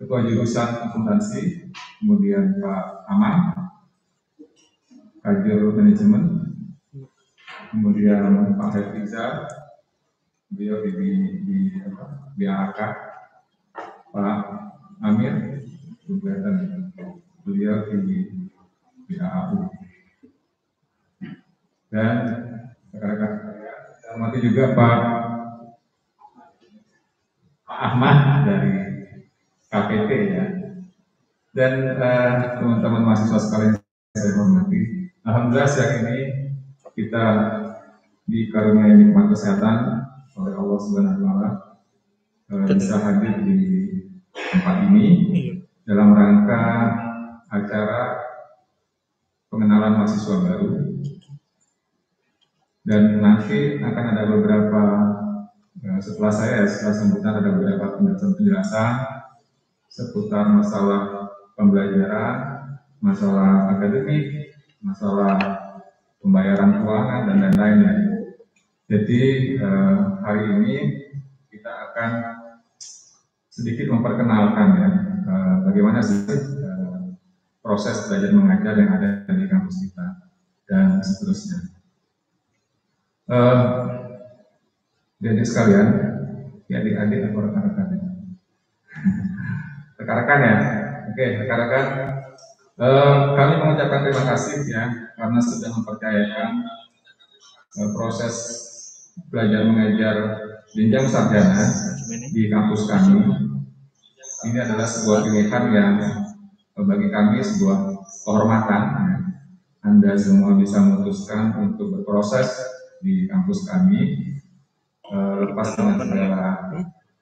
Ketua Jurusan Akuntansi, kemudian Pak Aman, Kajur Manajemen, kemudian Pak Hafizah, beliau di BAK, Pak Amir, beliau di BAU, dan rekan-rekan saya, termasuk juga Pak Ahmad dari KPT ya, dan teman-teman mahasiswa sekalian saya hormati. Alhamdulillah siang ini kita dikaruniai nikmat kesehatan oleh Allah Subhanahu wa Ta'ala, bisa hadir di tempat ini dalam rangka acara pengenalan mahasiswa baru, dan nanti akan ada beberapa setelah sambutan ada beberapa penjelasan seputar masalah pembelajaran, masalah akademik, masalah pembayaran keuangan dan lain-lainnya. Jadi hari ini kita akan sedikit memperkenalkan ya bagaimana sih proses belajar mengajar yang ada di kampus kita dan seterusnya. Jadi sekalian, ya adik-adik atau rekan-rekan ya. Rekan-rekan ya, oke rekan-rekan. Kami mengucapkan terima kasih ya karena sudah mempercayakan proses belajar mengajar jenjang sarjana di kampus kami. Ini adalah sebuah pilihan yang bagi kami sebuah kehormatan. Anda semua bisa memutuskan untuk berproses di kampus kami, lepas dengan segala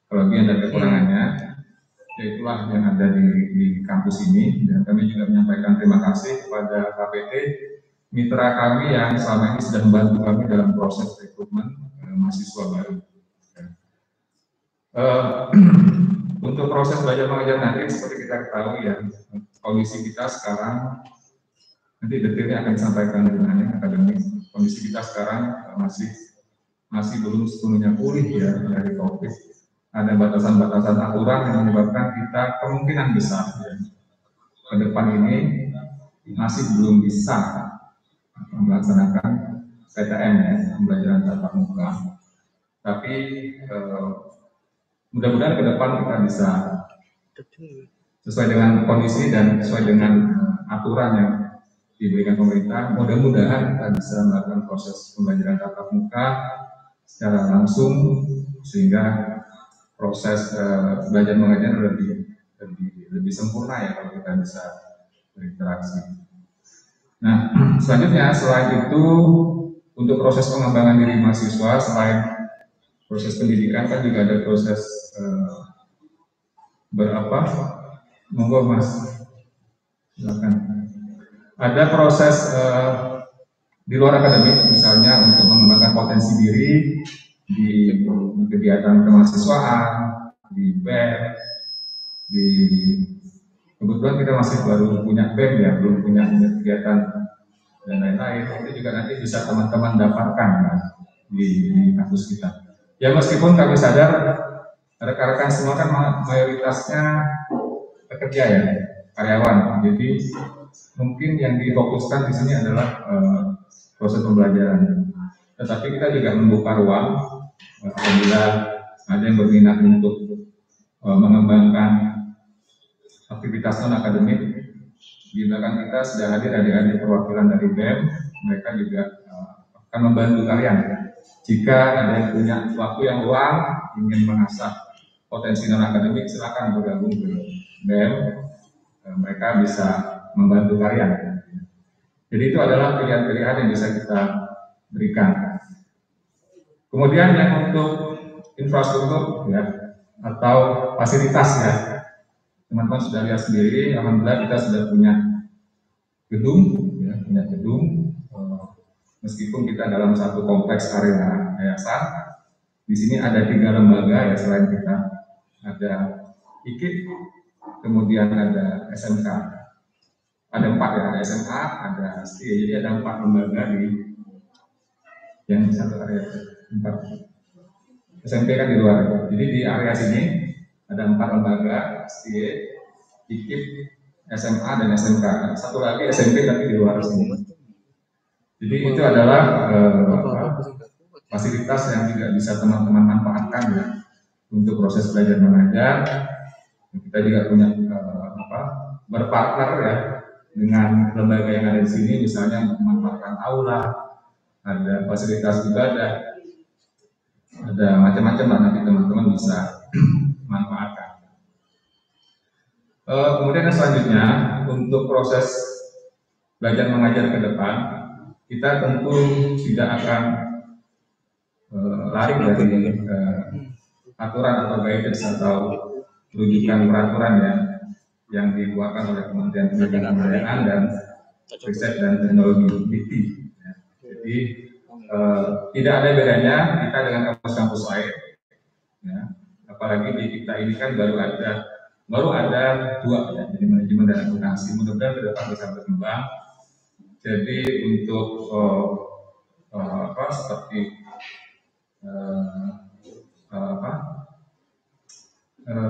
kelebihan dan kekurangannya. Itulah yang ada di kampus ini, dan kami juga menyampaikan terima kasih kepada KPT, mitra kami yang selama ini sudah membantu kami dalam proses rekrutmen mahasiswa baru. Untuk proses belajar mengajar nanti seperti kita ketahui ya, kondisi kita sekarang nanti detailnya akan disampaikan dengan yang akademik. Kondisi kita sekarang masih belum sepenuhnya pulih ya dari COVID. Ada batasan-batasan aturan yang menyebabkan kita kemungkinan besar ya, ke depan ini masih belum bisa melaksanakan PTM ya, pembelajaran tatap muka. Tapi mudah-mudahan ke depan kita bisa sesuai dengan kondisi dan sesuai dengan aturan yang diberikan pemerintah. Mudah-mudahan kita bisa melakukan proses pembelajaran tatap muka secara langsung sehingga proses belajar mengajar lebih sempurna ya kalau kita bisa berinteraksi. Nah, selanjutnya selain itu untuk proses pengembangan diri mahasiswa, selain proses pendidikan kan juga ada proses monggo Mas, silakan. Ada proses di luar akademik, misalnya untuk mengembangkan potensi diri di kegiatan kemahasiswaan, di BEM, kebetulan kita masih baru punya BEM ya, belum punya kegiatan dan lain-lain. Itu juga nanti bisa teman-teman dapatkan ya, di kampus kita. Ya meskipun kami sadar rekan-rekan semua kan mayoritasnya pekerja ya, karyawan. Jadi mungkin yang difokuskan di sini adalah proses pembelajaran. Tetapi kita juga membuka ruang apabila ada yang berminat untuk mengembangkan aktivitas non akademik. Di belakang kita sudah hadir adik-adik perwakilan dari BEM. Mereka juga akan membantu kalian. Jika ada yang punya waktu yang luang ingin mengasah potensi non akademik, silakan bergabung ke BEM. Mereka bisa membantu kalian. Jadi itu adalah pilihan-pilihan yang bisa kita berikan. Kemudian yang untuk infrastruktur ya atau fasilitas ya, teman-teman sudah lihat sendiri. Alhamdulillah kita sudah punya gedung, ya, meskipun kita dalam satu kompleks area yayasan. Di sini ada 3 lembaga ya selain kita, ada IKIP, kemudian ada SMK. Ada 4 ya, ada SMA, ada STI, jadi ada 4 lembaga di yang satu area 4. SMP kan di luar. Jadi di area sini Ada 4 lembaga, STY, IKIP, SMA dan SMK. Satu lagi SMP tapi di luar sini. Jadi itu adalah fasilitas yang juga bisa teman-teman manfaatkan ya untuk proses belajar mengajar. Kita juga punya berpartner ya dengan lembaga yang ada di sini, misalnya memanfaatkan aula, ada fasilitas ibadah, ada macam-macam lah, nanti teman-teman bisa manfaatkan. Kemudian yang selanjutnya untuk proses belajar mengajar ke depan, kita tentu tidak akan lari dari aturan atau guidance atau rujukan peraturan ya yang dikeluarkan oleh Kementerian Pendidikan dan Kebudayaan dan Riset dan Teknologi (DIKTI). Ya. Jadi tidak ada bedanya kita dengan kampus-kampus lain. Ya. Apalagi di kita ini kan baru ada 2 ya, jadi manajemen dan akuntansi. Mudah-mudahan ke depan bisa berkembang. Jadi untuk seperti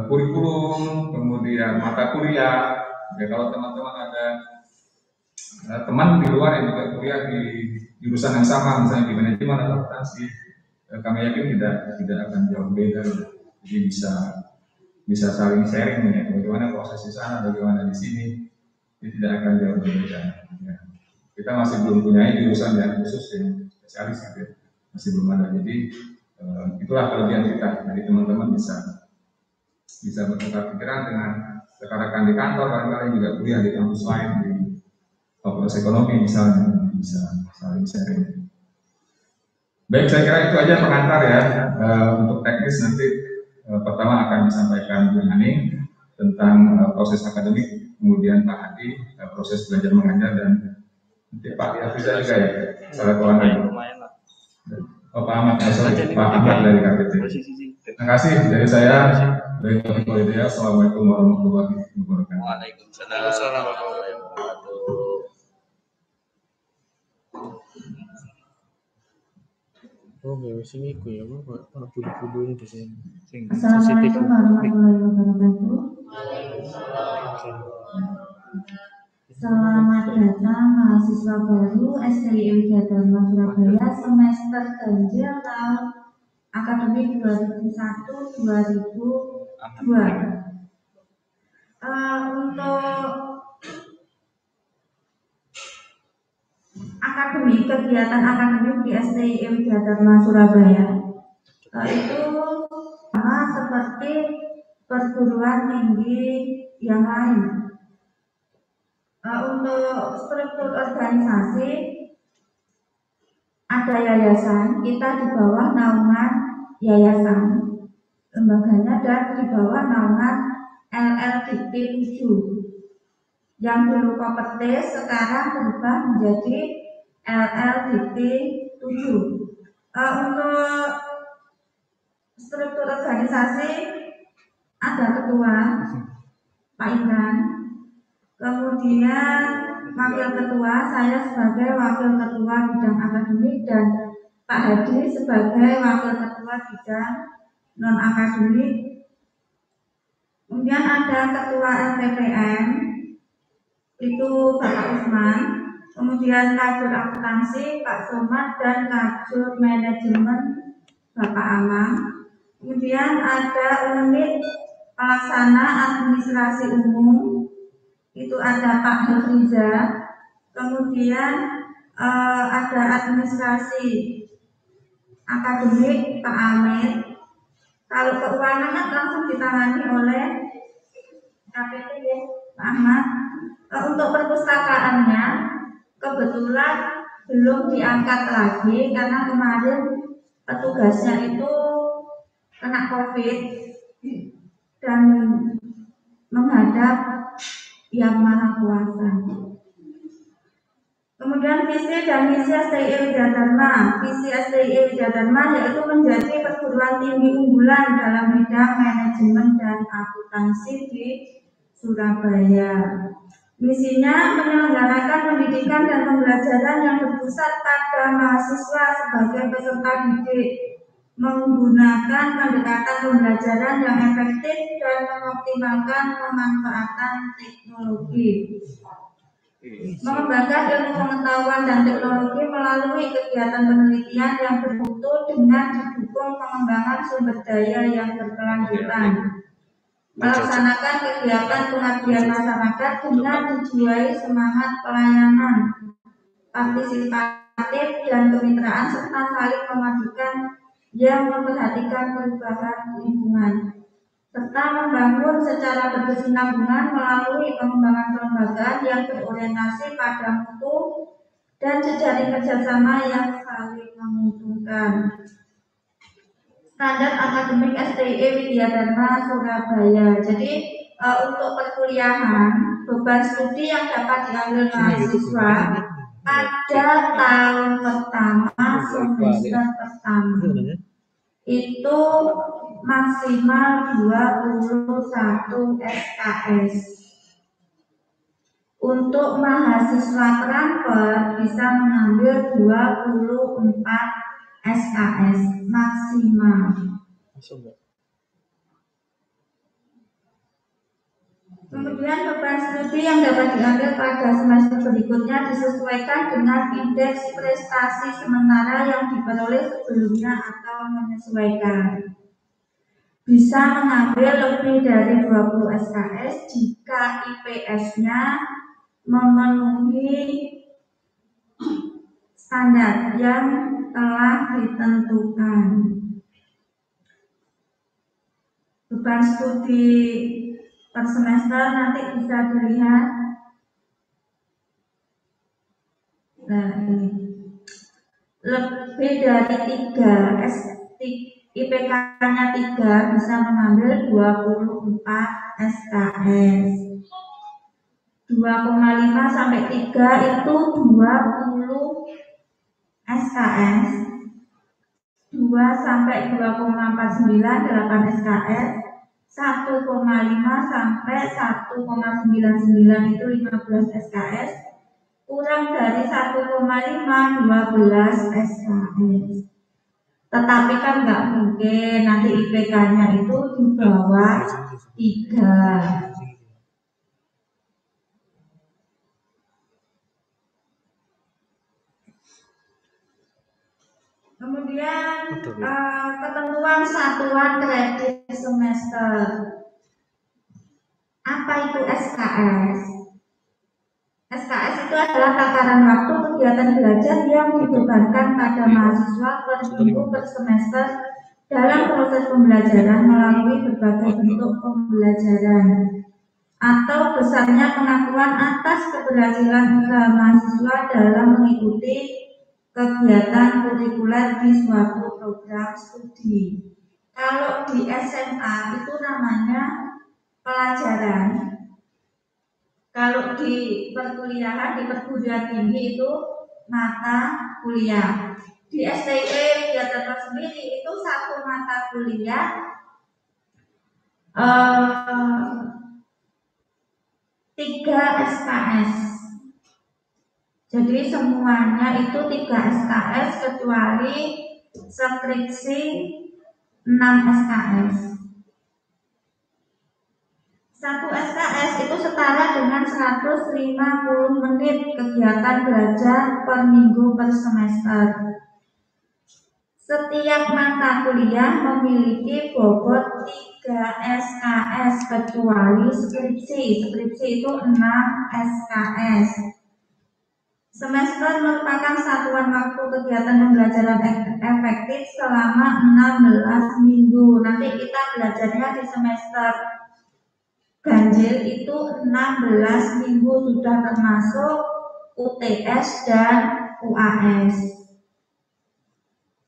kurikulum, kemudian mata kuliah. Ya, kalau teman-teman ada teman di luar yang juga kuliah di jurusan yang sama, misalnya di manajemen atau akuntansi, kami yakin tidak akan jauh beda. Jadi bisa saling sharing ya, bagaimana proses di sana, bagaimana di sini, ini tidak akan jauh berbeda. Ya. Kita masih belum punya jurusan yang khusus yang spesialis gitu, masih belum ada. Jadi itulah kelebihan kita. Jadi teman-teman bisa bertukar pikiran dengan rekan-rekan di kantor, barangkali juga kuliah di kampus lain di fakultas ekonomi misalnya, bisa saling sharing. Baik, saya kira itu aja pengantar ya. Untuk teknis nanti pertama akan disampaikan Bu Ani tentang proses akademik, kemudian Pak Hadi proses belajar mengajar, dan nanti Pak Yafriza juga ya, salah keuangan. Pak Ahmad, Pak Ahmad dari KPT. Terima kasih dari saya. Assalamualaikum warahmatullahi wabarakatuh. Waalaikumsalam warahmatullahi wabarakatuh. Oh, nggak sini ku ya, Pak. Bulu-bulu di sini. Assalamualaikum warahmatullahi wabarakatuh. Selamat datang mahasiswa baru STI Widyadharma Surabaya semester ganjil tahun akademik 2001-2002. Untuk kegiatan akademik di STI Widyadharma Surabaya itu sama seperti perguruan tinggi yang lain. Untuk struktur organisasi ada yayasan, kita di bawah naungan yayasan lembaganya, dan di bawah naungan LLDT 7 yang dulu Kopertis sekarang berubah menjadi LLDT 7. Untuk struktur organisasi ada ketua Pak Imran, kemudian wakil ketua saya sebagai wakil ketua bidang akademik, dan Pak Hadi sebagai wakil ketua bidang non akademik. Kemudian ada ketua LPPM itu Bapak Usman, kemudian kajur akuntansi Pak Somad, dan kajur manajemen Bapak Amang. Kemudian ada unit pelaksana administrasi umum, itu ada Pak Helriza. Kemudian ada administrasi akademik Pak Amir. Kalau keuangan langsung ditangani oleh KPT ya, Pak Ahmad. Untuk perpustakaannya kebetulan belum diangkat lagi karena kemarin petugasnya itu kena COVID dan menghadap Yang Maha Kuasa. Kemudian visi dan misi STI Widyadharma. Visi STI Widyadharma yaitu menjadi perguruan tinggi unggulan dalam bidang manajemen dan akuntansi di Surabaya. Misinya menyelenggarakan pendidikan dan pembelajaran yang berpusat pada mahasiswa sebagai peserta didik, menggunakan pendekatan pembelajaran yang efektif dan mengoptimalkan pemanfaatan teknologi. Mengembangkan ilmu pengetahuan dan teknologi melalui kegiatan penelitian yang bermutu dengan didukung pengembangan sumber daya yang berkelanjutan. Melaksanakan kegiatan pengabdian masyarakat dengan dijiwai semangat pelayanan, partisipatif dan kemitraan serta saling memajukan yang memperhatikan perubahan lingkungan, serta membangun secara berkesinambungan melalui pengembangan kelembagaan yang berorientasi pada mutu dan jejaring kerjasama yang saling menguntungkan. Standar akademik STIE Widya Dharma Surabaya. Jadi untuk perkuliahan beban studi yang dapat diambil mahasiswa pada tahun pertama semester pertama itu maksimal 21 SKS. Untuk mahasiswa transfer bisa mengambil 24 SKS maksimal. Kemudian beban studi yang dapat diambil pada semester berikutnya disesuaikan dengan indeks prestasi sementara yang diperoleh sebelumnya atau menyesuaikan. Bisa mengambil lebih dari 20 SKS jika IPS-nya memenuhi standar yang telah ditentukan. Beban studi per semester nanti bisa dilihat. Nah, ini lebih dari 3 IPK-nya 3 bisa mengambil 24 SKS. 2,5 sampai 3 itu 20 SKS. 2 sampai 2,49 8 SKS. 1,5 sampai 1,99 itu 15 SKS. Kurang dari 1,5 12 SKS. Tetapi kan nggak mungkin nanti IPK-nya itu di bawah 3. Kemudian ketentuan satuan kredit semester. Apa itu SKS? SKS itu adalah takaran waktu kegiatan belajar yang dibebankan pada mahasiswa per minggu per semester dalam proses pembelajaran melalui berbagai bentuk pembelajaran, atau besarnya pengakuan atas keberhasilan usaha mahasiswa dalam mengikuti kegiatan kurikuler di suatu program studi. Kalau di SMA itu namanya pelajaran. Kalau di perkuliahan, di perguruan tinggi itu mata kuliah. Di STIE Widya Dharma sendiri itu satu mata kuliah 3 SKS. Jadi semuanya itu 3 SKS kecuali skripsi 6 SKS. 1 SKS itu setara dengan 150 menit kegiatan belajar per minggu per semester. Setiap mata kuliah memiliki bobot 3 SKS kecuali skripsi. Skripsi itu 6 SKS. Semester merupakan satuan waktu kegiatan pembelajaran efektif selama 16 minggu. Nanti kita belajarnya di semester ganjil itu 16 minggu sudah termasuk UTS dan UAS.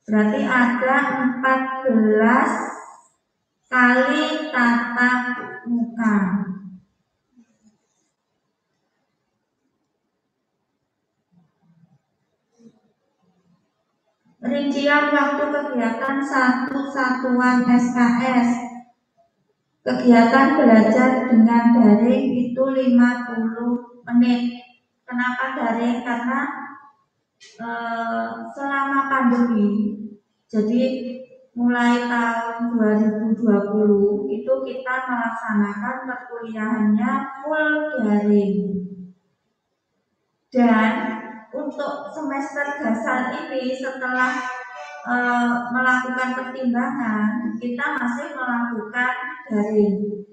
Berarti ada 14 kali tatap muka. Rincian waktu kegiatan 1 satuan SKS. Kegiatan belajar dengan daring itu 50 menit. Kenapa daring? Karena selama pandemi, jadi mulai tahun 2020 itu kita melaksanakan perkuliahannya full daring. Dan untuk semester dasar ini setelah melakukan pertimbangan, kita masih melakukan daring.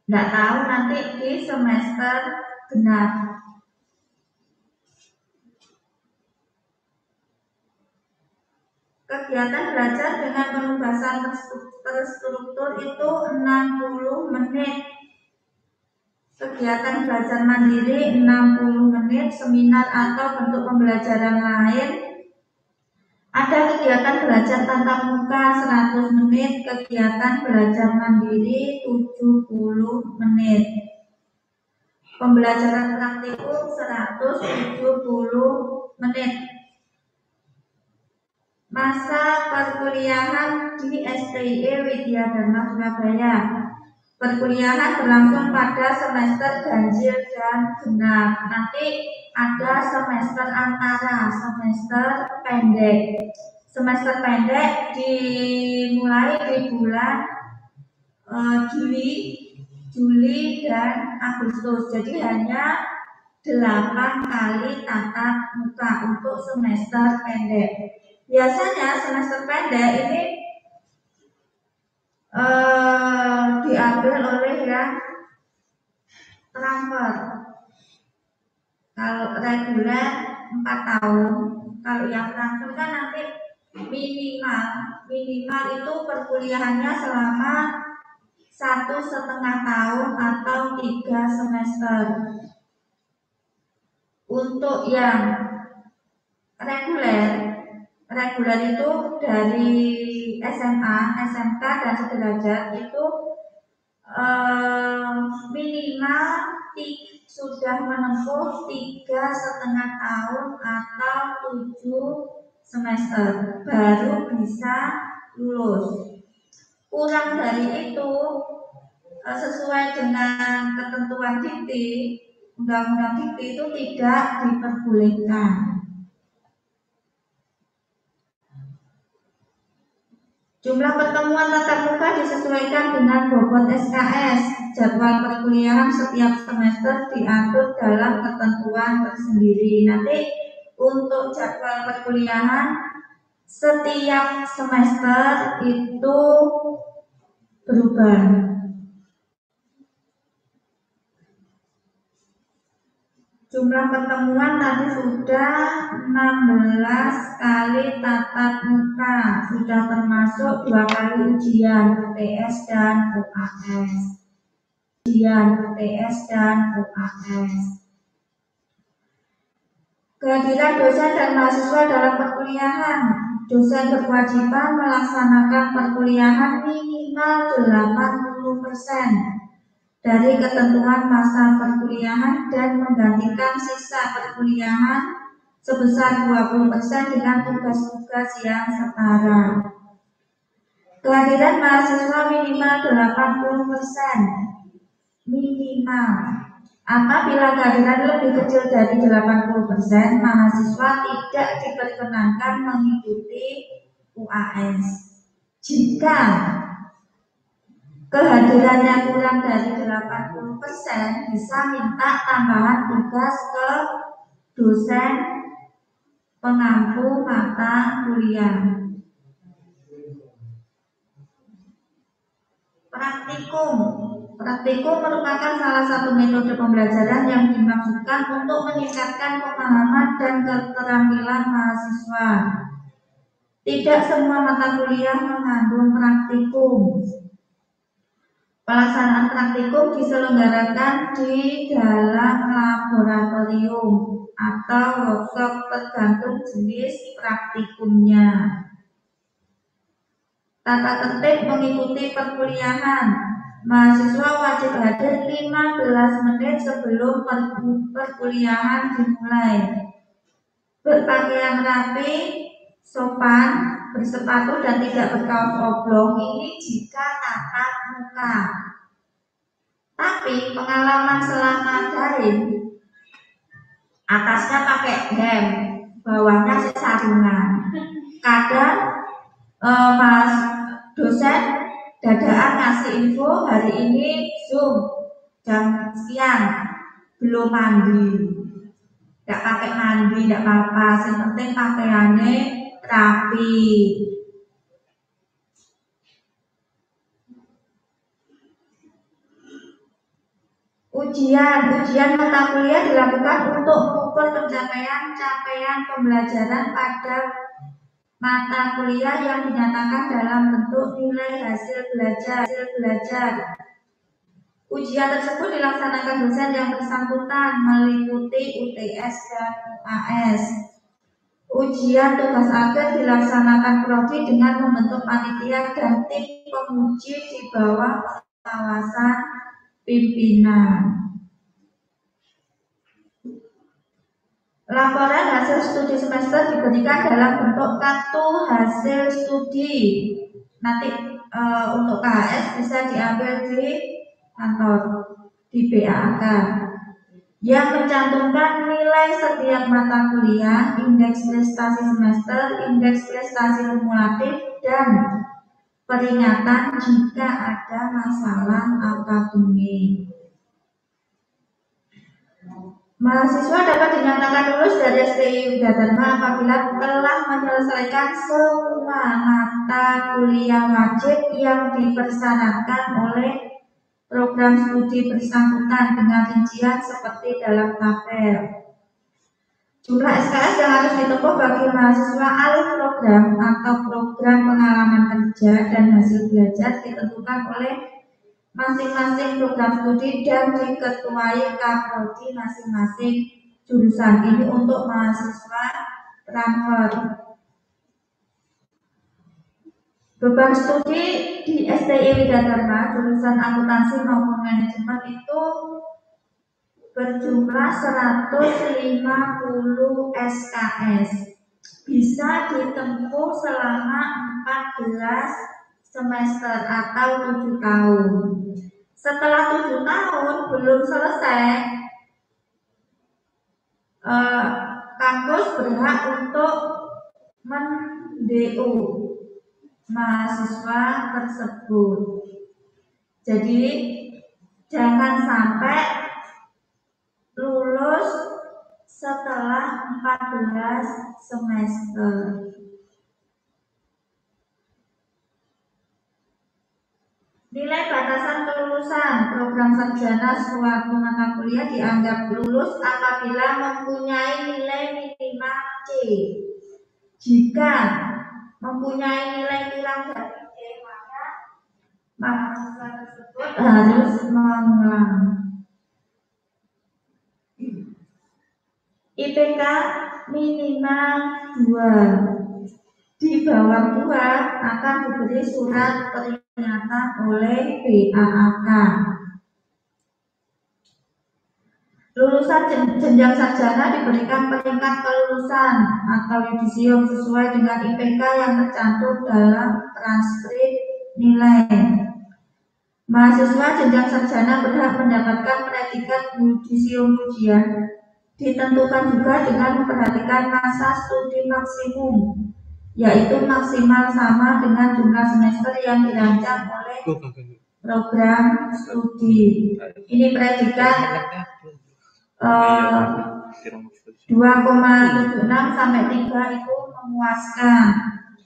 Nggak tahu nanti di semester genap. Kegiatan belajar dengan penugasan terstruktur itu 60 menit. Kegiatan belajar mandiri 60 menit, seminar atau bentuk pembelajaran lain. Ada kegiatan belajar tatap muka 100 menit, kegiatan belajar mandiri 70 menit. Pembelajaran praktikum 170 menit. Masa perkuliahan di STIE Widya Dharma Surabaya. Perkuliahan berlangsung pada semester ganjil dan genap. Nanti ada semester antara, semester pendek. Semester pendek dimulai di bulan Juli dan Agustus. Jadi hanya 8 kali tatap muka untuk semester pendek. Biasanya semester pendek ini diambil oleh yang transfer. Kalau reguler 4 tahun, kalau yang transfer kan nanti minimal itu perkuliahannya selama 1,5 tahun atau 3 semester. Untuk yang reguler itu dari SMA, SMK dan sederajat itu minimal sudah menempuh 3,5 tahun atau 7 semester baru bisa lulus. Kurang dari itu sesuai dengan ketentuan dikti, undang-undang dikti itu tidak diperbolehkan. Jumlah pertemuan tatap muka disesuaikan dengan bobot SKS. Jadwal perkuliahan setiap semester diatur dalam ketentuan tersendiri. Nanti untuk jadwal perkuliahan setiap semester itu berubah. Jumlah pertemuan tadi sudah 16 kali tatap muka, sudah termasuk 2 kali ujian UTS dan UAS. Kehadiran dosen dan mahasiswa dalam perkuliahan. Dosen berkewajiban melaksanakan perkuliahan minimal 80% dari ketentuan masa perkuliahan dan menggantikan sisa perkuliahan sebesar 20% dengan tugas-tugas yang setara. Kehadiran mahasiswa minimal 80%. Minimal. Apabila kehadiran lebih kecil dari 80%, mahasiswa tidak diperkenankan mengikuti UAS. Jika kehadirannya kurang dari 80%, bisa minta tambahan tugas ke dosen pengampu mata kuliah. Praktikum merupakan salah satu metode pembelajaran yang dimaksudkan untuk meningkatkan pemahaman dan keterampilan mahasiswa. Tidak semua mata kuliah mengandung praktikum. Pelaksanaan praktikum diselenggarakan di dalam laboratorium atau workshop tergantung jenis praktikumnya. Tata tertib mengikuti perkuliahan. Mahasiswa wajib hadir 15 menit sebelum perkuliahan dimulai. Berpakaian rapi, sopan, bersepatu dan tidak berkaos oblong. Ini jika tatap muka. Tapi pengalaman selama daring, atasnya pakai hem, bawahnya sarungan. Kadang Mas dosen dadaan ngasih info hari ini Zoom jam sekian, belum mandi, nggak pakai mandi, nggak apa-apa, yang penting pakaiannya rapi. Ujian mata kuliah dilakukan untuk mengukur capaian pembelajaran pada mata kuliah yang dinyatakan dalam bentuk nilai hasil belajar. Ujian tersebut dilaksanakan dosen yang bersangkutan meliputi UTS dan UAS. Ujian tugas akhir dilaksanakan prodi dengan membentuk panitia dan tim penguji di bawah pengawasan pimpinan. Laporan hasil studi semester diberikan dalam bentuk kartu hasil studi. Nanti untuk KHS bisa diambil di kantor di BAK yang mencantumkan nilai setiap mata kuliah, indeks prestasi semester, indeks prestasi kumulatif, dan peringatan jika ada masalah akademik. Mahasiswa dapat dinyatakan lulus dari STI Widyadharma apabila telah menyelesaikan semua mata kuliah wajib yang dipersyaratkan oleh program studi bersangkutan dengan rincian seperti dalam tabel. Jumlah SKS yang harus ditempuh bagi mahasiswa alih program atau program pengalaman kerja dan hasil belajar ditentukan oleh masing-masing program studi dan diketuai kaprodi masing-masing jurusan. Ini untuk mahasiswa transfer. Beban studi di STI Widyadharma jurusan akuntansi maupun manajemen itu berjumlah 150 SKS. Bisa ditempuh selama 14 semester atau 7 tahun. Setelah 7 tahun belum selesai, kampus berhak untuk men-DO mahasiswa tersebut. Jadi jangan sampai lulus setelah 14 semester. Nilai batasan kelulusan program sarjana suatu mata kuliah dianggap lulus apabila mempunyai nilai minimal C. Jika mempunyai nilai kurang dari C, maka mahasiswa tersebut harus mengulang. IPK minimal 2. Di bawah 2 akan diberi surat peringatan oleh BAAK. Lulusan jenjang sarjana diberikan peringkat kelulusan atau yudisium sesuai dengan IPK yang tercantum dalam transkrip nilai. Mahasiswa jenjang sarjana berhak mendapatkan predikat yudisium ujian, ditentukan juga dengan memperhatikan masa studi maksimum, yaitu maksimal sama dengan jumlah semester yang dirancang oleh program studi. Ini predikat 2,76 sampai 3 itu memuaskan,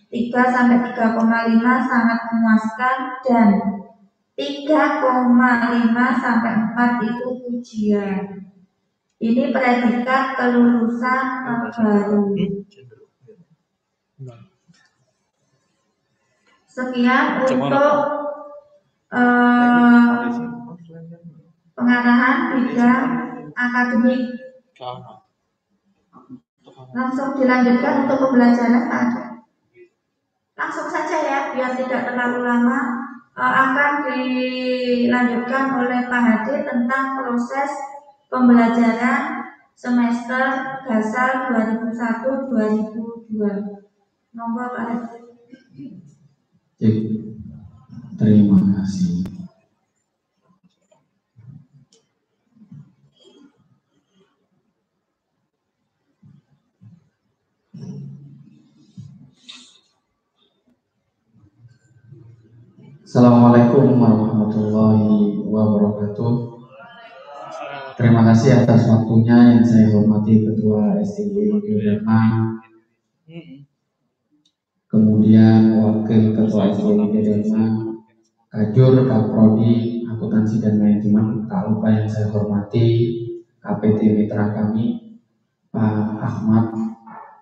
3 sampai 3,5 sangat memuaskan, dan 3,5 sampai 4 itu ujian. Ini predikat kelulusan terbaru. Sekian untuk pengarahan bidang akademik. Langsung dilanjutkan untuk pembelajaran Pak. Langsung saja ya, biar tidak terlalu lama. Akan dilanjutkan oleh Pak Hadi tentang proses pembelajaran semester dasar 2001-2002. Monggo Pak Hadi. Terima kasih. Assalamualaikum warahmatullahi wabarakatuh. Terima kasih atas waktunya yang saya hormati Ketua STI Dharma, kemudian Wakil Ketua STI Dharma, Kajur, Kaprodi, Akuntansi dan Manajemen, tak lupa yang saya hormati KPT Mitra kami, Pak Ahmad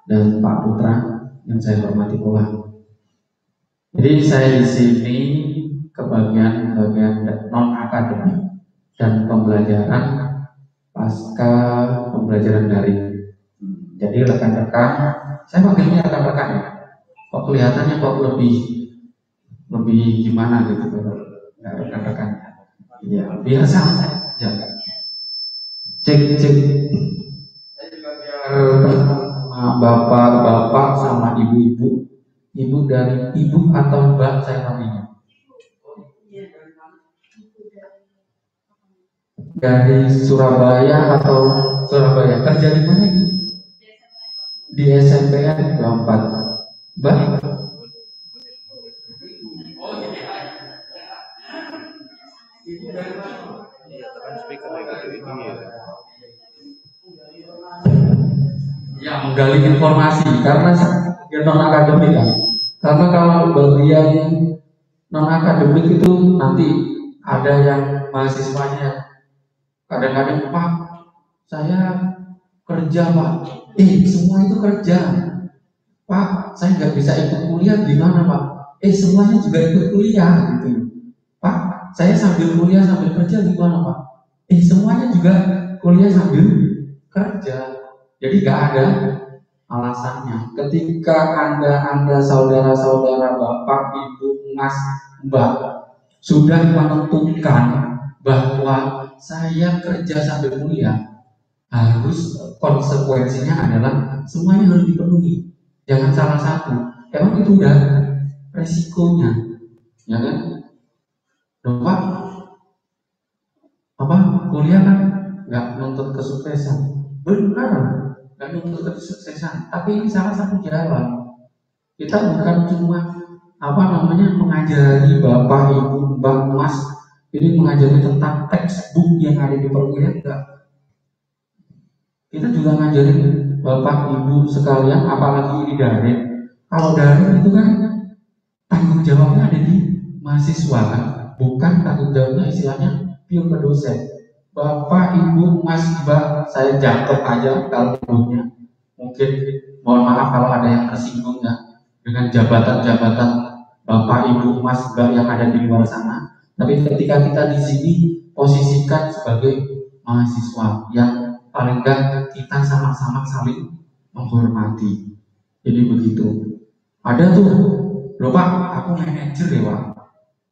dan Pak Putra yang saya hormati pula. Jadi saya di sini kebagian non akademik dan pembelajaran pasca pembelajaran daring. Jadi rekan-rekan, saya panggilnya rekan-rekan ya. Kok kelihatannya kok lebih gimana gitu rekan-rekan. Iya, biar santai aja. Cek. Bapak-bapak sama ibu-ibu, ibu dari ibu atau mbak saya panggilnya. Dari Surabaya atau Surabaya, kerja di mana? Di SMPN 24. Mbak? Ya, menggali informasi karena non akademik kan. Karena kalau bagian non akademik itu nanti ada yang mahasiswanya kadang-kadang, Pak, saya kerja, Pak. Semua itu kerja. Pak, saya nggak bisa ikut kuliah, gimana, Pak? Semuanya juga ikut kuliah, gitu. Pak, saya sambil kuliah sambil kerja, gimana, Pak? Semuanya juga kuliah sambil kerja. Jadi nggak ada alasannya. Ketika anda saudara-saudara, bapak, ibu, mas, mbak sudah menentukan bahwa saya kerja sambil kuliah, harus konsekuensinya adalah semuanya harus dipenuhi. Jangan salah satu. Emang itu udah resikonya, ya kan? Bapak, kuliah kan nggak menuntut kesuksesan, benar, nggak menuntut kesuksesan. Tapi ini salah satu jalan. Kita bukan cuma mengajari bapak, ibu, mbak, mas. Ini mengajari tentang textbook yang ada di perkuliahan, enggak. Kita juga ngajarin bapak, ibu sekalian, apalagi ini daring. Kalau daring itu kan tanggung jawabnya ada di mahasiswa kan, bukan tanggung jawabnya istilahnya pure ke dosen. Bapak, ibu, mas, mbak, saya jangkep aja kalau menurutnya. Mungkin mohon maaf kalau ada yang tersinggung ya dengan jabatan-jabatan bapak, ibu, mas, mbak yang ada di luar sana. Tapi ketika kita di sini posisikan sebagai mahasiswa yang paling enggak kita sama-sama saling menghormati. Jadi begitu. Ada tuh, loh Pak, aku manajer ya Pak.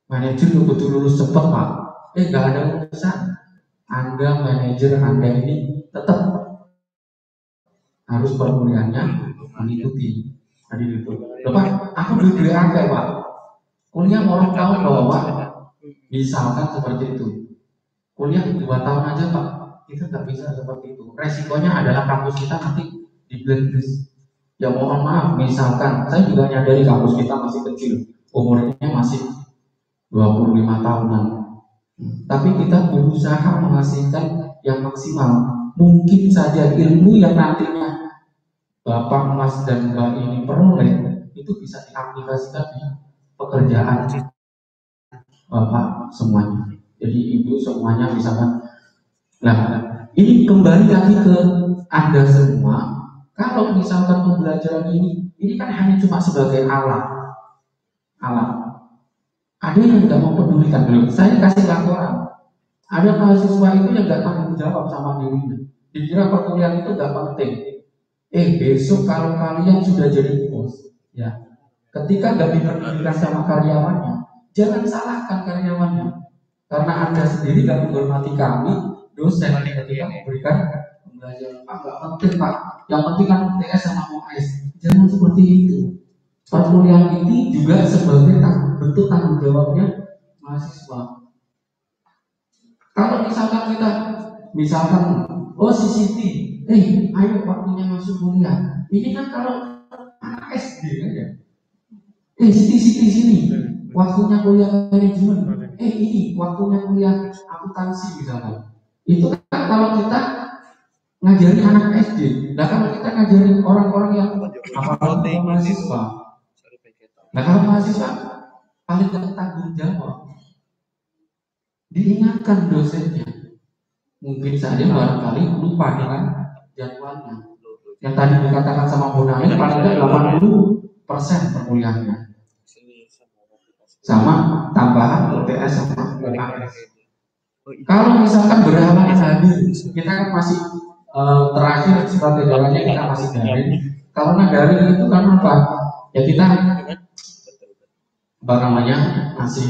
Manajer betul lulus cepat Pak. Enggak ada urusan. Anda manajer, Anda ini tetap harus perkuliahannya mengikuti. Tadi itu. Loh Pak, aku dulu angka Pak. Kuliah orang tahun loh Pak. Misalkan seperti itu, kuliah 2 tahun aja Pak, kita nggak bisa seperti itu. Resikonya adalah kampus kita nanti di blacklist. Ya mohon maaf, misalkan saya juga nyadari kampus kita masih kecil, umurnya masih 25 tahunan. Tapi kita berusaha menghasilkan yang maksimal. Mungkin saja ilmu yang nantinya Bapak, Mas, dan Mbak ini peroleh itu bisa diaplikasikan di pekerjaan Bapak semuanya. Jadi ibu semuanya misalkan. Nah, ini kembali lagi ke Anda semua. Kalau misalkan pembelajaran ini kan hanya cuma sebagai alat. Ada yang tidak mempedulikan. Saya kasih laporan. Ada mahasiswa itu yang nggak tanggung jawab sama dirinya. Dikira perkuliahan itu nggak penting. Besok kalau kalian sudah jadi bos, ya, ketika nggak dipedulikan sama karyawannya, jangan salahkan karyawannya, karena Anda sendiri nggak menghormati kami, dosen ketika memberikan pembelajaran. Pak, nggak penting Pak, yang penting kan UTS sama UAS. Jangan seperti itu. Perkuliahan ini juga sebagai bentuk tanggung jawabnya mahasiswa. Kalau misalkan si Siti, ayo waktunya masuk kuliah. Ini kan kalau anak SD aja. Siti sini. waktunya kuliah manajemen, ini waktunya kuliah akuntansi misalnya. Itu kan kalau kita ngajarin anak SD, nah kalau kita ngajarin orang-orang yang apalagi mahasiswa, nah kalau mahasiswa paling gak tanggung jawab, diingatkan dosennya, mungkin saja barangkali lupa dengan jadwalnya. Yang tadi dikatakan sama Bu Naim paling gak 80% perkuliahannya, sama tambahan UTS sama UAS. Kalau misalkan berhalangan hadir, kita kan masih terakhir strateginya kita masih daring. Karena daring itu kan apa? Ya kita apa namanya masih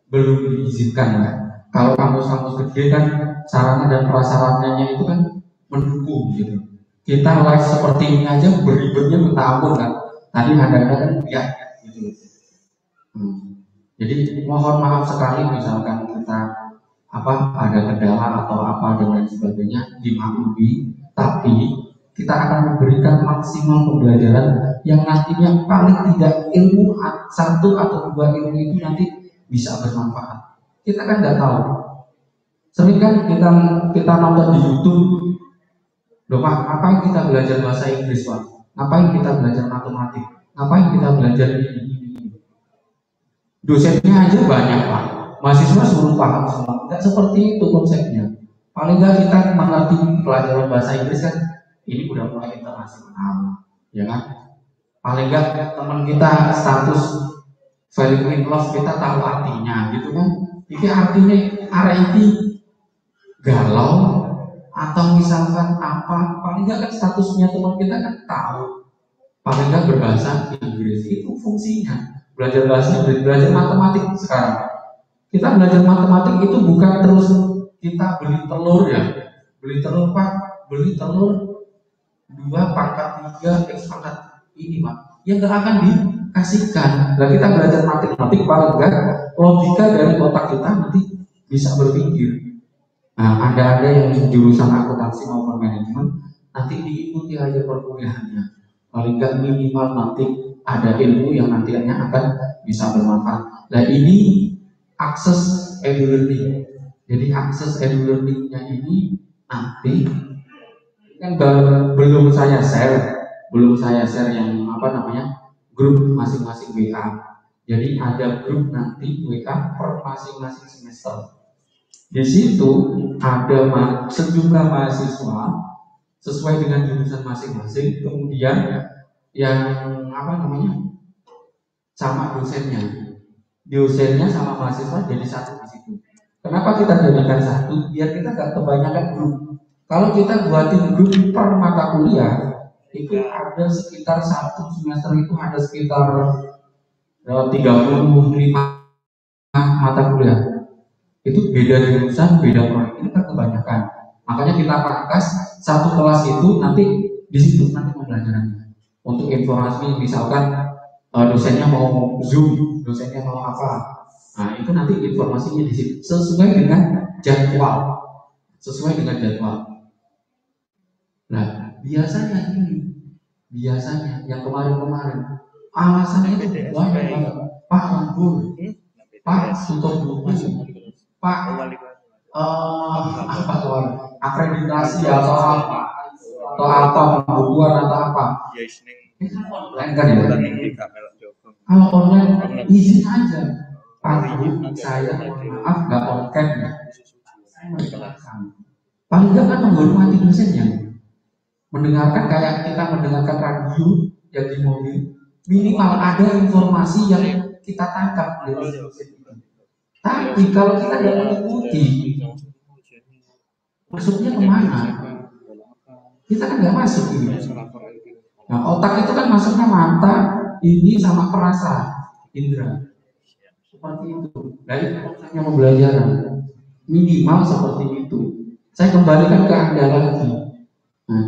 belum diizinkan kan. Kalau kampus-kampus gede kan sarana dan prasarananya itu kan mendukung gitu. Kita live seperti ini aja beribetnya minta ampun kan. Tadi ada kan ya gitu. Jadi mohon maaf sekali misalkan kita ada kendala atau apa dan lain sebagainya, dimaklumi, tapi kita akan memberikan maksimal pembelajaran yang nantinya paling tidak ilmu satu atau dua ilmu itu nanti bisa bermanfaat. Kita kan nggak tahu. Sering kan kita nonton di YouTube, loh Pak, ngapain kita belajar bahasa Inggris Pak? Ngapain kita belajar matematik? Ngapain kita belajar ini? Dosennya aja banyak Pak. Mahasiswa suruh paham semua, tidak seperti itu konsepnya. Paling nggak kita mengerti pelajaran bahasa Inggris kan, ini udah mulai internasional, ya kan? Paling nggak teman kita status very in love kita tahu artinya, gitu kan? Jadi artinya RIT galau atau misalkan apa, paling nggak kan statusnya teman kita kan tahu. Paling nggak berbahasa Inggris itu fungsinya. Belajar bahasa Inggris, belajar matematik sekarang. Kita belajar matematik itu bukan terus kita beli telur ya, beli telur Pak, beli telur 2 pangkat 3 X pangkat ini Pak, yang nggak akan dikasihkan. Nah kita belajar matematik paling enggak logika dari otak kita nanti bisa berpikir. Nah ada yang jurusan akuntansi maupun manajemen nanti diikuti aja perkuliahannya, paling enggak minimal nanti ada ilmu yang nantinya akan bisa bermanfaat. Nah ini akses e-learning. Jadi akses e-learningnya ini nanti kan belum saya share yang grup masing-masing WA. Jadi ada grup nanti WA per masing-masing semester. Di situ ada sejumlah mahasiswa sesuai dengan jurusan masing-masing, kemudian yang sama dosennya sama mahasiswa jadi satu di situ. Kenapa kita jadikan satu? Biar kita gak kebanyakan grup. Kalau kita buatin grup per mata kuliah, itu ada sekitar satu semester itu ada sekitar 35 mata kuliah. Itu beda jurusan, beda proyek. Ini kan kebanyakan. Makanya kita pangkas satu kelas itu nanti di situ nanti pembelajarannya. Untuk informasi misalkan dosennya mau Zoom, dosennya mau apa. Nah, itu nanti informasinya di situ sesuai dengan jadwal. Nah, biasanya yang kemarin alasannya itu banyak banget. Pak Lambur, Pak tutup buku, Pak akreditasi atau apa pembukuan atau apa. Kan ya. Kalau online izin aja. Pak saya maaf nggak on cam ya. Saya mendengarkan. Paling nggak kan menghormati dosennya. Mendengarkan kayak kita mendengarkan radio yang di mobil. Minimal ada informasi yang kita tangkap dari dosen itu. Tapi kalau kita tidak mengikuti, masuknya kemana? Kita kan nggak masuk ini. Nah, otak itu kan masuknya mata, ini sama perasa, indera. Seperti itu. Dari konsepnya pembelajaran minimal seperti itu. Saya kembalikan ke Anda lagi. Nah,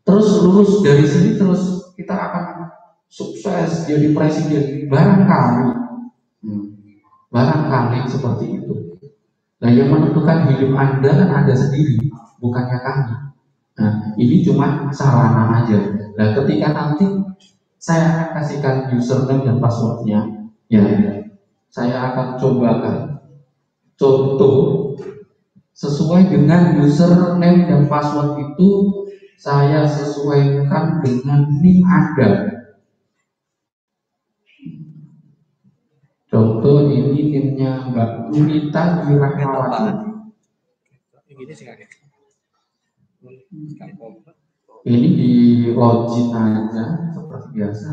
terus lulus dari sini terus kita akan sukses jadi presiden barangkali seperti itu. Nah, yang menentukan hidup Anda kan Anda sendiri, bukannya kami. Nah, ini cuma sarana aja. Nah, ketika nanti saya akan kasihkan username dan passwordnya, ya saya akan cobakan contoh sesuai dengan username dan password itu saya sesuaikan dengan NIM Anda. Contoh ini NIM-nya Mbak Unita Wirahmawati. Ini sih kakek. Ini di login aja seperti biasa.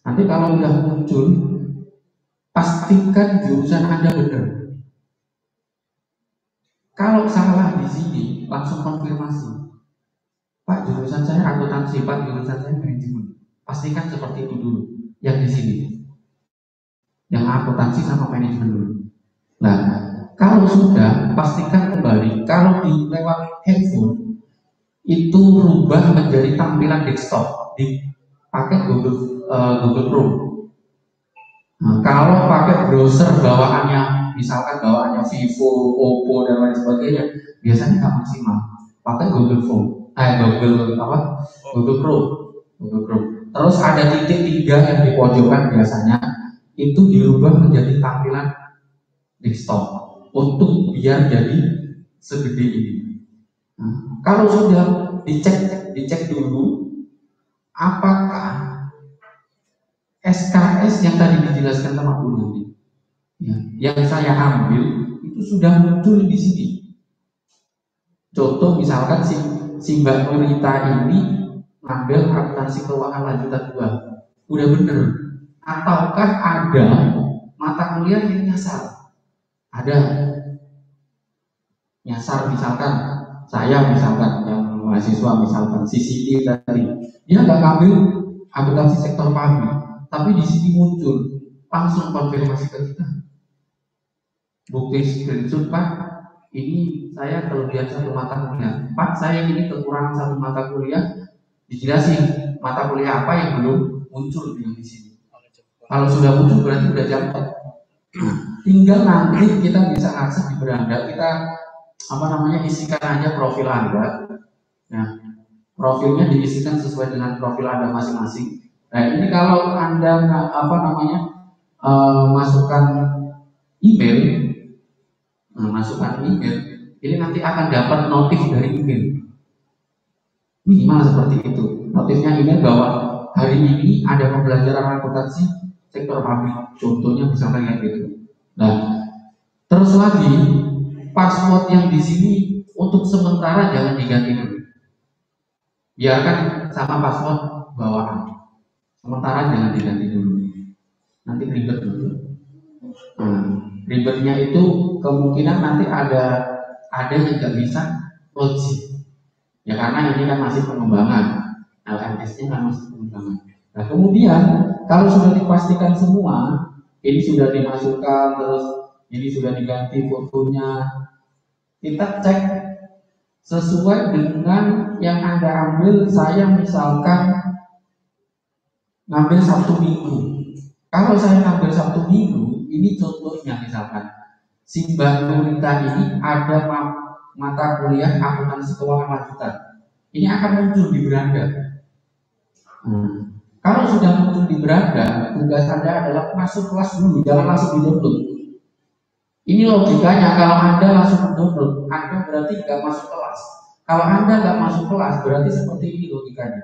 Nanti kalau udah muncul, pastikan jurusan Anda benar. Kalau salah di sini, langsung konfirmasi. Pak, jurusan saya akuntansi, Pak, jurusan saya manajemen. Pastikan seperti itu dulu. Yang di sini, yang akuntansi sama manajemen dulu. Nah, kalau sudah, pastikan kembali. Kalau di lewat handphone, itu rubah menjadi tampilan desktop. Dipakai Google Chrome. Nah, kalau pakai browser bawaannya, misalkan bawaannya Vivo, Oppo dan lain sebagainya, biasanya nggak maksimal. Pakai Google Chrome, Google Chrome. Terus ada titik 3 yang di pojokan biasanya itu dirubah menjadi tampilan desktop untuk biar jadi segede ini. Nah, kalau sudah dicek dulu apakah SKS yang tadi dijelaskan sama Bu Nuri, ya, yang saya ambil itu sudah muncul di sini. Contoh misalkan si Mbak Nurita ini ngambil akuntansi keuangan lanjutan 2, udah bener. Ataukah ada mata kuliah yang nyasar? Ada nyasar, misalkan saya yang mahasiswa misalkan CCD tadi, dia nggak ngambil akuntansi sektor pabrik, tapi di sini muncul, langsung konfirmasi ke kita. Bukti screenshot, Pak, ini saya kelebihan 1 mata kuliah. Pak, saya ini kekurangan 1 mata kuliah. Dijelasin mata kuliah apa yang belum muncul di sini. Kalau sudah muncul berarti udah dapat. Tinggal nanti kita bisa akses di beranda, kita isikan aja profil Anda. Nah, profilnya diisikan sesuai dengan profil Anda masing-masing. Nah, ini kalau Anda masukkan email, ini nanti akan dapat notif dari email. Minimal seperti itu. Notifnya email bahwa hari ini ada pembelajaran akuntansi sektor pabrik. Contohnya misalkan kayak gitu. Nah, terus lagi password yang di sini untuk sementara jangan diganti dulu. Biarkan sama password bawaan. Sementara jangan diganti dulu. Nanti ribet dulu. Ribetnya itu kemungkinan nanti ada yang nggak bisa login. Ya karena ini kan masih pengembangan, LMS-nya kan masih pengembangan. Nah kemudian kalau sudah dipastikan semua, ini sudah dimasukkan, terus ini sudah diganti fotonya, kita cek sesuai dengan yang Anda ambil. Saya misalkan ngambil Sabtu Minggu. Kalau saya ngambil Sabtu Minggu, ini contohnya misalkan si Mbak Nurita ini ada mata kuliah akuntansi keuangan lanjutan. Ini akan muncul di beranda. Kalau sudah muncul di beranda, tugas Anda adalah masuk kelas dulu, jangan langsung di-download. Ini logikanya, kalau Anda langsung download, Anda berarti nggak masuk kelas. Kalau Anda nggak masuk kelas, berarti seperti ini logikanya.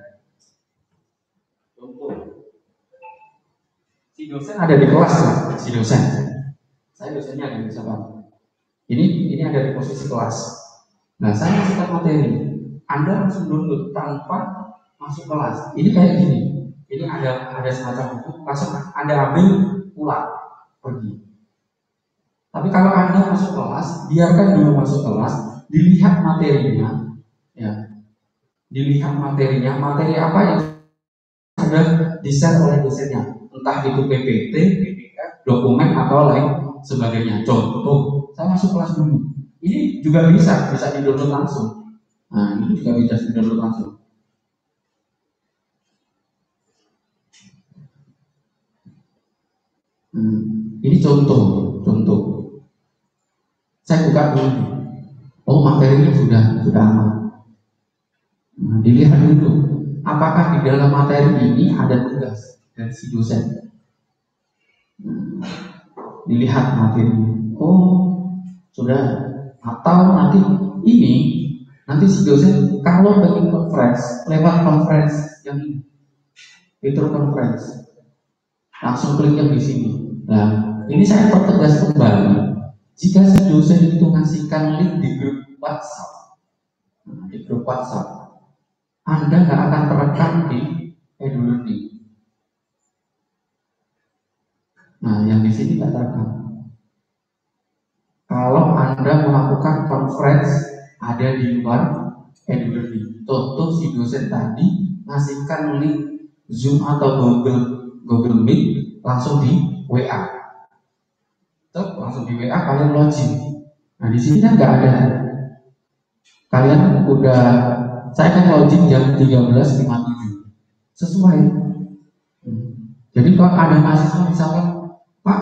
Si dosen ada di kelas, si dosen. Saya dosennya ada di sana. Ini ada di posisi kelas. Nah, saya masukkan materi. Anda langsung download tanpa masuk kelas. Ini kayak gini. Ini ada semacam buku. Langsung Anda ambil, pulang, pergi. Tapi kalau Anda masuk kelas, biarkan dulu masuk kelas, dilihat materinya, ya. Dilihat materinya, materi apa yang sudah di-share oleh dosennya. Entah itu PPT, PDF, dokumen atau lain sebagainya. Contoh, saya masuk kelas dulu. Ini juga bisa di-download langsung. Nah, ini juga bisa di-download langsung. Ini contoh. Saya buka dulu. Oh, materinya sudah aman. Nah, dilihat dulu. Apakah di dalam materi ini ada tugas dari si dosen? Dilihat materinya. Oh, sudah. Atau nanti si dosen kalau pengen conference lewat conference yang ini, fitur conference, langsung klik yang di sini. Nah, ini saya pertegas kembali. Jika si dosen itu ngasihkan link di grup WhatsApp, Anda nggak akan terekam di e-learning. Nah, yang di sini nggak terekam. Kalau Anda melakukan conference ada di luar e-learning, contoh si dosen tadi ngasihkan link Zoom atau Google Meet langsung di WA. Langsung di WA kalian login. Nah, di sini kan nggak ada. Kalian udah, saya kan login jam 13.57 sesuai. Jadi kalau ada mahasiswa misalkan, Pak,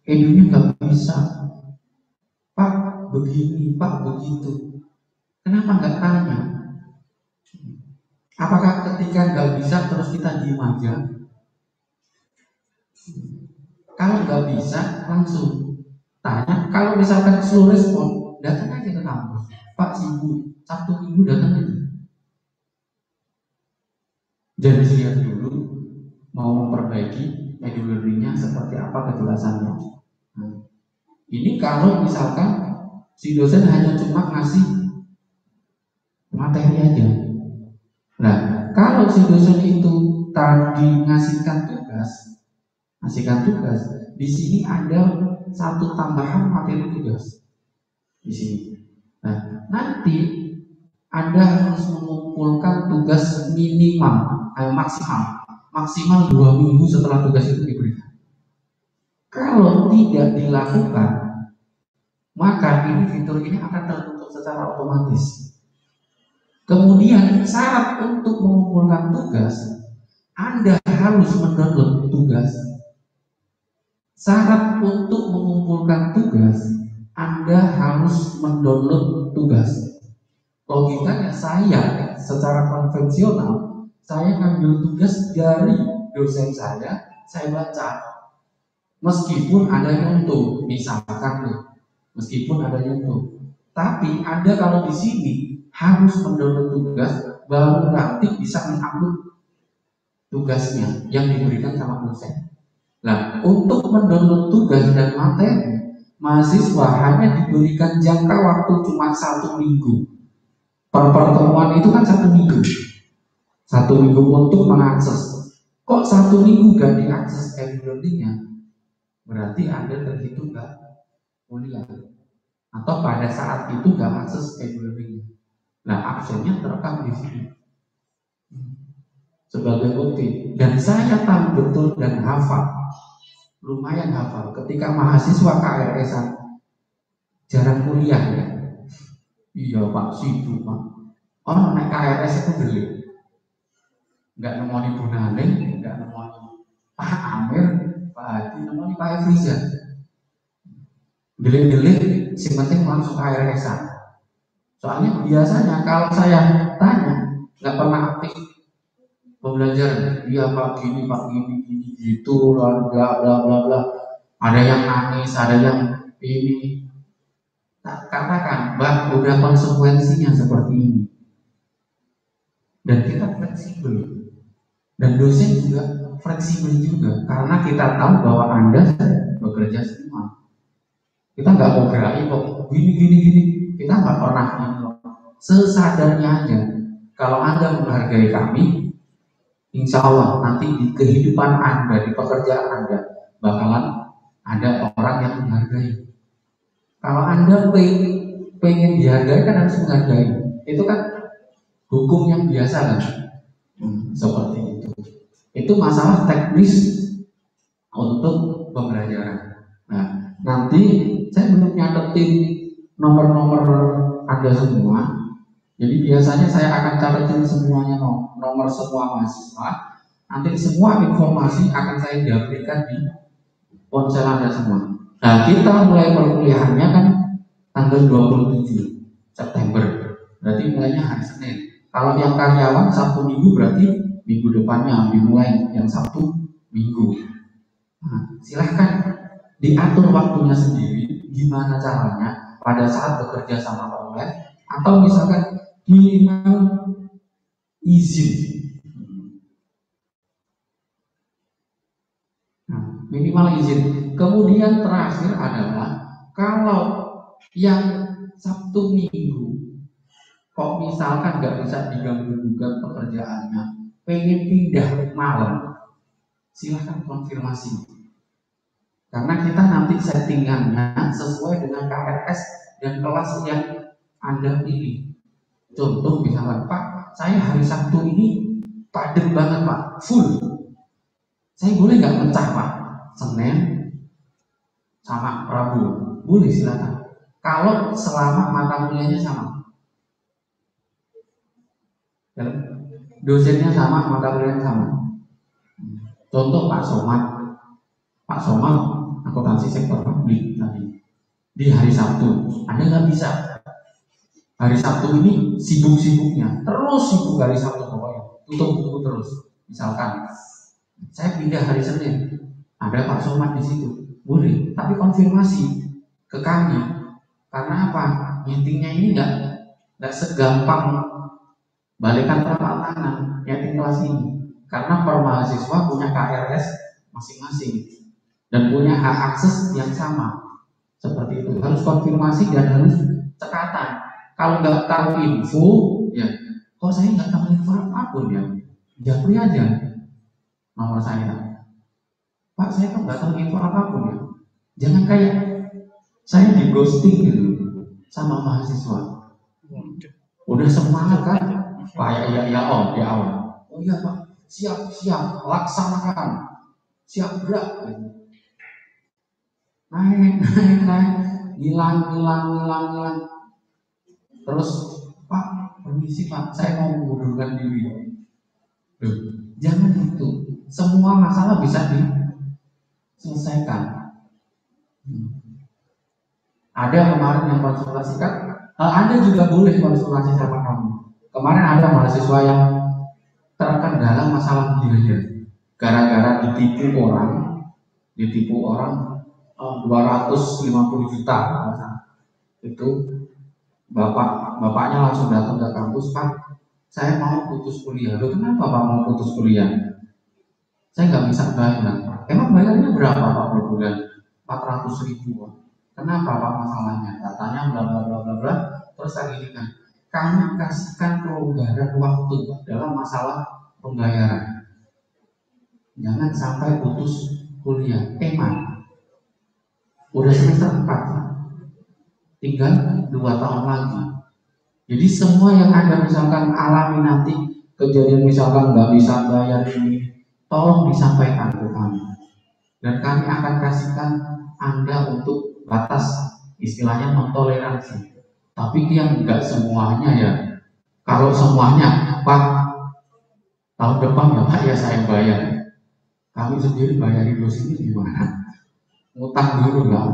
edunya nggak bisa, Pak begini, Pak begitu, kenapa nggak tanya? Apakah ketika nggak bisa terus kita diem aja? Kalau nggak bisa langsung tanya. Kalau misalkan slow respon, datang aja ke kampus. Pak sibuk, Sabtu Minggu datang aja. Jadi lihat dulu mau memperbaiki e-learningnya seperti apa kejelasannya. Nah, ini kalau misalkan si dosen hanya cuma ngasih materi aja. Nah, kalau si dosen itu tadi ngasihkan tugas, di sini ada satu tambahan materi tugas di sini. Nah, nanti Anda harus mengumpulkan tugas maksimal 2 minggu setelah tugas itu diberikan. Kalau tidak dilakukan, maka fitur ini akan tertutup secara otomatis. Kemudian syarat untuk mengumpulkan tugas, Anda harus mendownload tugas. Syarat untuk mengumpulkan tugas, Anda harus mendownload tugas. Logikanya saya secara konvensional, saya ngambil tugas dari dosen saya baca. Meskipun ada nyontoh, tapi Anda kalau di sini harus mendownload tugas, baru nanti bisa mengupload tugasnya yang diberikan sama dosen. Nah, untuk mendownload tugas dan materi, mahasiswa hanya diberikan jangka waktu cuma 1 minggu. Per pertemuan itu kan 1 minggu. 1 minggu untuk mengakses. Kok 1 minggu gak diakses e-learningnya? Berarti Anda terhitung gak kuliah. Atau pada saat itu gak akses e-learningnya. Nah, absennya terekam di sini sebagai bukti. Dan saya tahu betul dan lumayan hafal ketika mahasiswa KRS-an jarang kuliah ya. Iya Pak, sibuk Pak. Orang naik KRS itu delik. Nggak nemoni Bu Naning, nggak nemoni Pak Amir, Pak Hadi, nemoni Pak Efriza. Delik-delik, si penting langsung KRS-an. Soalnya biasanya kalau saya tanya, nggak pernah aktif pembelajaran. Iya Pak gini gitu, bla bla bla. Ada yang nangis, ada yang ini. Nah, katakan, Mbak, udah konsekuensinya seperti ini. Dan kita fleksibel. Dan dosen juga fleksibel juga, karena kita tahu bahwa Anda bekerja semua. Kita nggak mau gerai kok gini. Kita nggak pernah ini loh. Sesadarnya aja. Kalau Anda menghargai kami, insya Allah nanti di kehidupan Anda, di pekerjaan Anda bakalan ada orang yang menghargai. Kalau Anda pengen dihargai kan harus menghargai. Itu kan hukum yang biasa kan, seperti itu. Itu masalah teknis untuk pembelajaran. Nah, nanti saya belum nyatetin nomor-nomor Anda semua. Jadi biasanya saya akan catetin semuanya nomor semua mahasiswa. Nanti semua informasi akan saya dapatkan di ponsel Anda semua. Nah, kita mulai perkuliahannya kan tanggal 27 September. Berarti mulainya hari Senin. Kalau yang karyawan Sabtu Minggu berarti minggu depannya dimulai yang Sabtu Minggu. Nah, silahkan diatur waktunya sendiri, gimana caranya pada saat bekerja sama online, atau misalkan minimal izin. Nah, minimal izin. Kemudian terakhir adalah kalau yang Sabtu Minggu kok misalkan nggak bisa diganggu-gugat pekerjaannya, pengen pindah malam, silahkan konfirmasi. Karena kita nanti settingannya sesuai dengan KRS dan kelas yang Anda pilih. Contoh misalkan, Pak, saya hari Sabtu ini padat banget Pak, full. Saya boleh nggak pecah Pak? Senin sama Rabu, boleh silakan. Kalau selama mata kuliahnya sama, dosennya sama, mata kuliahnya sama. Contoh Pak Somad akuntansi sektor publik tadi di hari Sabtu, Anda nggak bisa. Hari Sabtu ini sibuk-sibuknya, terus sibuk hari Sabtu pokoknya, tutup buku terus. Misalkan saya pindah hari Senin, ada Pak Somad di situ, boleh, tapi konfirmasi ke kami. Karena apa? Meetingnya ini nggak segampang balikan telapak tangan meeting kelas ini. Karena per mahasiswa punya KRS masing-masing dan punya hak akses yang sama. Seperti itu, harus konfirmasi dan harus cekatan. Kalau nggak tahu info, ya, kok saya nggak tahu info apapun ya, japri aja nomor saya. Pak, saya kok nggak tahu info apapun ya. Jangan kayak saya di ghosting gitu sama mahasiswa. Udah semangat kan? Pak, ya di awal. Oh iya Pak, siap, laksanakan, siap gerak. Naik, hilang. Terus, Pak, permisi Pak, saya mau mengundurkan diri. Loh, jangan itu. Semua masalah bisa diselesaikan. Ada kemarin yang konsultasikan, Anda juga boleh konsultasi sama kamu. Kemarin ada mahasiswa yang terkendala masalah biaya, gara-gara ditipu orang 250 juta. Itu bapaknya langsung datang ke kampus, Pak, saya mau putus kuliah. Loh, kenapa Pak mau putus kuliah? Saya nggak bisa bayar. Emang bayarnya berapa Pak per bulan? 400.000. Kenapa Pak masalahnya? Katanya bla bla bla bla bla. Terus saya gini kan, kami kasihkan kelonggaran waktu dalam masalah pembayaran. Jangan sampai putus kuliah. Emang udah semester 4, tinggal 2 tahun lagi. Jadi semua yang Anda misalkan alami nanti, kejadian misalkan nggak bisa bayar ini, tolong disampaikan ke kami. Dan kami akan kasihkan Anda untuk batas istilahnya mentoleransi. Tapi yang enggak semuanya ya. Kalau semuanya, Pak, tahun depan ya Pak ya saya bayar. Kami sendiri bayarin dosen ini gimana? Ngutang dulu lah.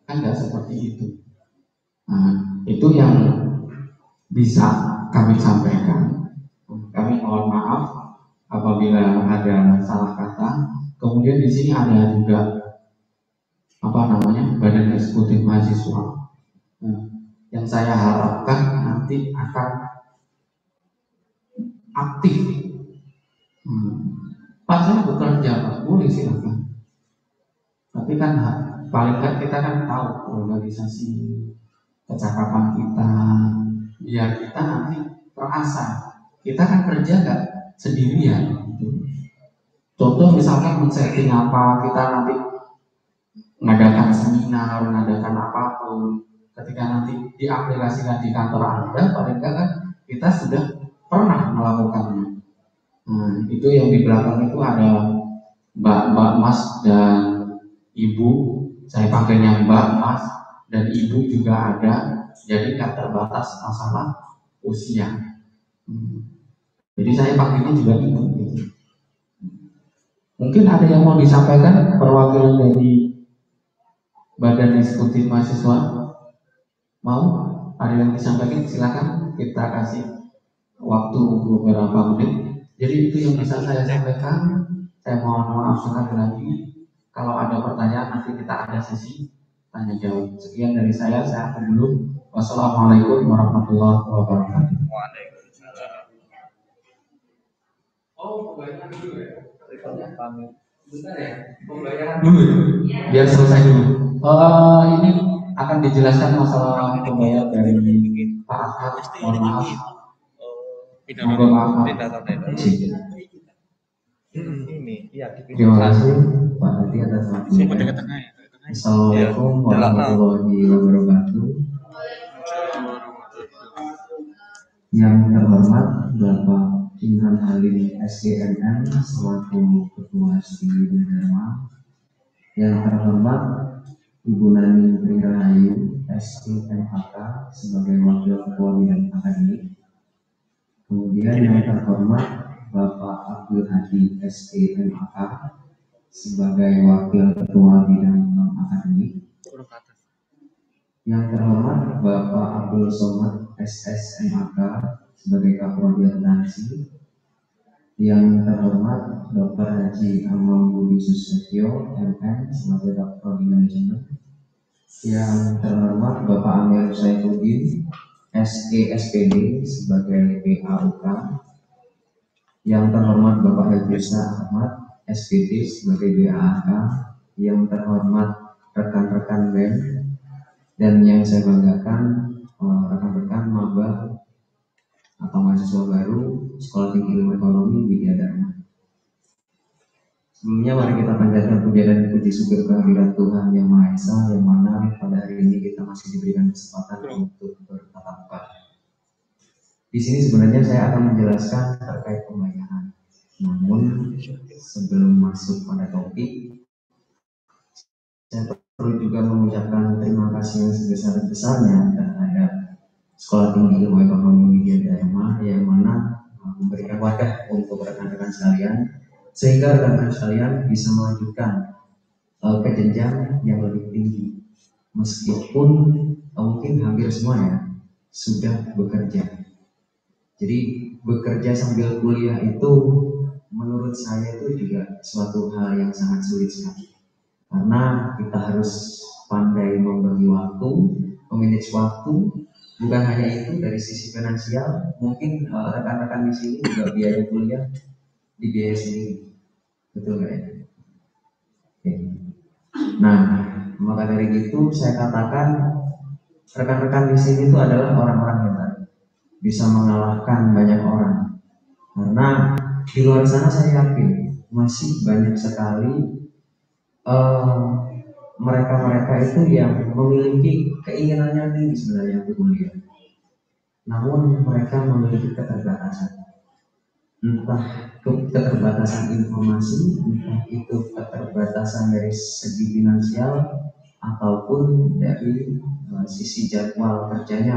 Kan enggak seperti itu. Nah, itu yang bisa kami sampaikan. Kami mohon maaf apabila ada salah kata. Kemudian di sini ada juga Badan Eksekutif Mahasiswa. Nah, yang saya harapkan nanti akan aktif. Pak, saya bekerja, Pak, boleh silakan. Tapi kan paling kan kita kan tahu organisasi kecakapan kita, biar kita nanti terasa. Kita kan kerja nggak sendirian. Contoh misalkan men-setting apa, kita nanti mengadakan seminar, mengadakan apapun, ketika nanti diaplikasikan di kantor Anda, paling enggak kan kita sudah pernah melakukannya. Nah, itu yang di belakang itu ada Mbak Mas dan Ibu, saya panggilnya Mbak Mas dan Ibu juga ada, jadi nggak terbatas masalah usia. Jadi saya panggilnya juga Ibu. Mungkin ada yang mau disampaikan perwakilan dari Badan Eksekutif Mahasiswa? Mau? Ada yang disampaikan? Silakan, kita kasih waktu beberapa menit. Jadi itu yang bisa saya sampaikan. Saya mohon maaf sekali lagi. kalau ada pertanyaan nanti kita ada sesi tanya jawab. Sekian dari saya akhiri dulu. Wassalamualaikum warahmatullahi wabarakatuh. Waalaikumsalam. Oh, pembayaran dulu ya? Bentar ya, pembayaran dulu ya? Biar selesai dulu. Ini akan dijelaskan masalah pembayaran dari Pak Ahmad. Mohon maaf. Mohon maaf. Ini, iya. Terima kasih Pak Hadi atas waktunya. Assalamualaikum warahmatullahi wabarakatuh. Yang terhormat Bapak Inhan Halim SGMM selaku Ketua Studi Dharma. Yang terhormat Ibu Nani Prirahayu SGMHK sebagai Wakil Ketua Bidang Akademik. Kemudian yang terhormat Bapak Abdul Hadi SGMHK sebagai Wakil Ketua Bidang Non-Akademik. Yang terhormat Bapak Abdul Somad SSMHK sebagai Kaprodi Akuntansi. Yang terhormat Dr. Haji Amam Budi Susatyo MM sebagai Kaprodi Manajemen. Yang terhormat Bapak Amir Saifuddin SESPD sebagai PAUK. Yang terhormat Bapak Haji Ahmad SPD sebagai BAK. Yang terhormat rekan-rekan BEM dan yang saya banggakan rekan-rekan maba atau mahasiswa baru Sekolah Tinggi Ilmu Ekonomi Widya Dharma. Sebelumnya mari kita panjatkan puja dan puji syukur kehadirat Tuhan Yang Maha Esa, yang mana pada hari ini kita masih diberikan kesempatan untuk bertatap muka. Di sini sebenarnya saya akan menjelaskan terkait pembayaran. Namun sebelum masuk pada topik, saya perlu juga mengucapkan terima kasih yang sebesar-besarnya terhadap Sekolah Tinggi Ilmu Ekonomi Widya Dharma yang mana memberikan wadah untuk rekan-rekan sekalian sehingga rekan-rekan sekalian bisa melanjutkan ke jenjang yang lebih tinggi meskipun mungkin hampir semuanya sudah bekerja. Jadi bekerja sambil kuliah itu menurut saya itu juga suatu hal yang sangat sulit sekali. Karena kita harus pandai membagi waktu, memanage waktu. Bukan hanya itu, dari sisi finansial, mungkin rekan-rekan di sini juga biaya kuliah dibiayai sendiri, betul nggak ya? Oke. Nah, maka dari itu saya katakan rekan-rekan di sini itu adalah orang-orang hebat, bisa mengalahkan banyak orang. Karena di luar sana saya yakin masih banyak sekali mereka-mereka itu yang memiliki keinginannya tinggi sebenarnya untuk kuliah, namun mereka memiliki keterbatasan, entah keterbatasan informasi, entah itu keterbatasan dari segi finansial ataupun dari sisi jadwal kerjanya